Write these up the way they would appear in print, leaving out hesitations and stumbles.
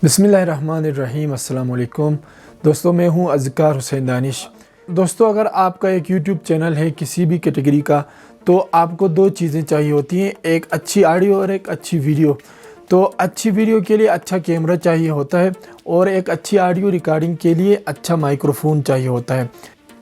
बिस्मिल्लाहिर्रहमानिर्रहीम। अस्सलाम वालेकुम दोस्तों, मैं हूं अज़कार हुसैन दानिश। दोस्तों, अगर आपका एक यूट्यूब चैनल है किसी भी कैटेगरी का, तो आपको दो चीज़ें चाहिए होती हैं, एक अच्छी ऑडियो और एक अच्छी वीडियो। तो अच्छी वीडियो के लिए अच्छा कैमरा चाहिए होता है और एक अच्छी ऑडियो रिकॉर्डिंग के लिए अच्छा माइक्रोफोन चाहिए होता है।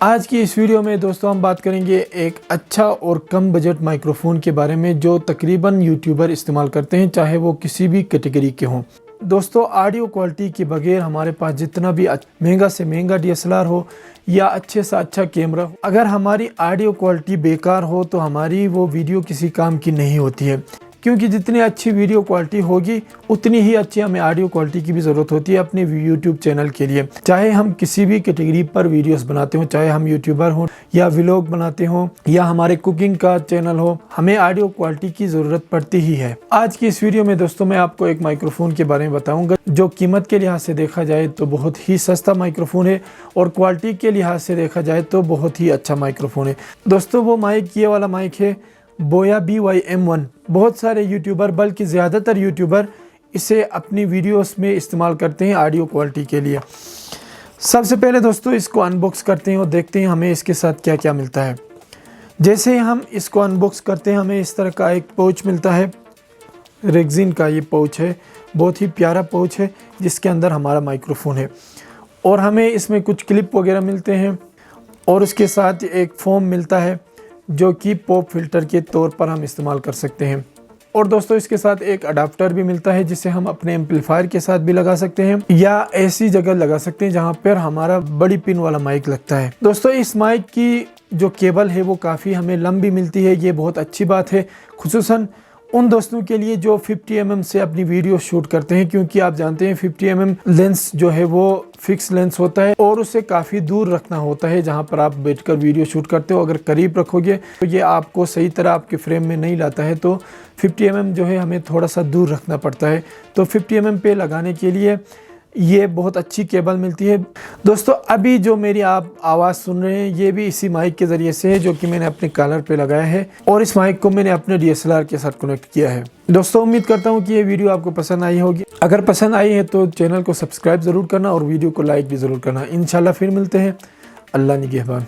आज की इस वीडियो में दोस्तों हम बात करेंगे एक अच्छा और कम बजट माइक्रोफोन के बारे में जो तकरीबन यूट्यूबर इस्तेमाल करते हैं, चाहे वो किसी भी कैटेगरी के हों। दोस्तों, ऑडियो क्वालिटी के बगैर हमारे पास जितना भी महंगा से महंगा DSLR हो या अच्छे से अच्छा कैमरा हो, अगर हमारी ऑडियो क्वालिटी बेकार हो तो हमारी वो वीडियो किसी काम की नहीं होती है। क्योंकि जितनी अच्छी वीडियो क्वालिटी होगी उतनी ही अच्छी हमें ऑडियो क्वालिटी की भी ज़रूरत होती है अपने यूट्यूब चैनल के लिए। चाहे हम किसी भी कैटेगरी पर वीडियोस बनाते हो, चाहे हम यूट्यूबर हों या व्लॉग बनाते हों या हमारे कुकिंग का चैनल हो, हमें ऑडियो क्वालिटी की ज़रूरत पड़ती ही है। आज की इस वीडियो में दोस्तों मैं आपको एक माइक्रोफोन के बारे में बताऊँगा जो कीमत के लिहाज से देखा जाए तो बहुत ही सस्ता माइक्रोफोन है और क्वालिटी के लिहाज से देखा जाए तो बहुत ही अच्छा माइक्रोफोन है। दोस्तों, वो माइक ये वाला माइक है बोया BYM1। बहुत सारे यूट्यूबर, बल्कि ज़्यादातर यूट्यूबर इसे अपनी वीडियोस में इस्तेमाल करते हैं ऑडियो क्वालिटी के लिए। सबसे पहले दोस्तों इसको अनबॉक्स करते हैं और देखते हैं हमें इसके साथ क्या क्या मिलता है। जैसे ही हम इसको अनबॉक्स करते हैं हमें इस तरह का एक पाउच मिलता है। रेक्सिन का ये पाउच है, बहुत ही प्यारा पाउच है जिसके अंदर हमारा माइक्रोफोन है और हमें इसमें कुछ क्लिप वगैरह मिलते हैं और उसके साथ एक फोम मिलता है जो कि पॉप फिल्टर के तौर पर हम इस्तेमाल कर सकते हैं। और दोस्तों इसके साथ एक अडाप्टर भी मिलता है जिसे हम अपने एम्पलीफायर के साथ भी लगा सकते हैं या ऐसी जगह लगा सकते हैं जहां पर हमारा बड़ी पिन वाला माइक लगता है। दोस्तों, इस माइक की जो केबल है वो काफ़ी हमें लंबी मिलती है, ये बहुत अच्छी बात है, खुसूसन उन दोस्तों के लिए जो 50 mm से अपनी वीडियो शूट करते हैं। क्योंकि आप जानते हैं 50 mm लेंस जो है वो फिक्स लेंस होता है और उसे काफ़ी दूर रखना होता है जहां पर आप बैठकर वीडियो शूट करते हो। अगर करीब रखोगे तो ये आपको सही तरह आपके फ्रेम में नहीं लाता है, तो 50 mm जो है हमें थोड़ा सा दूर रखना पड़ता है। तो 50 mm पे लगाने के लिए ये बहुत अच्छी केबल मिलती है। दोस्तों, अभी जो मेरी आप आवाज़ सुन रहे हैं ये भी इसी माइक के ज़रिए से है जो कि मैंने अपने कॉलर पे लगाया है और इस माइक को मैंने अपने DSLR के साथ कनेक्ट किया है। दोस्तों, उम्मीद करता हूँ कि ये वीडियो आपको पसंद आई होगी। अगर पसंद आई है तो चैनल को सब्सक्राइब ज़रूर करना और वीडियो को लाइक भी ज़रूर करना। इंशाल्लाह फिर मिलते हैं। अल्लाह निगहबान।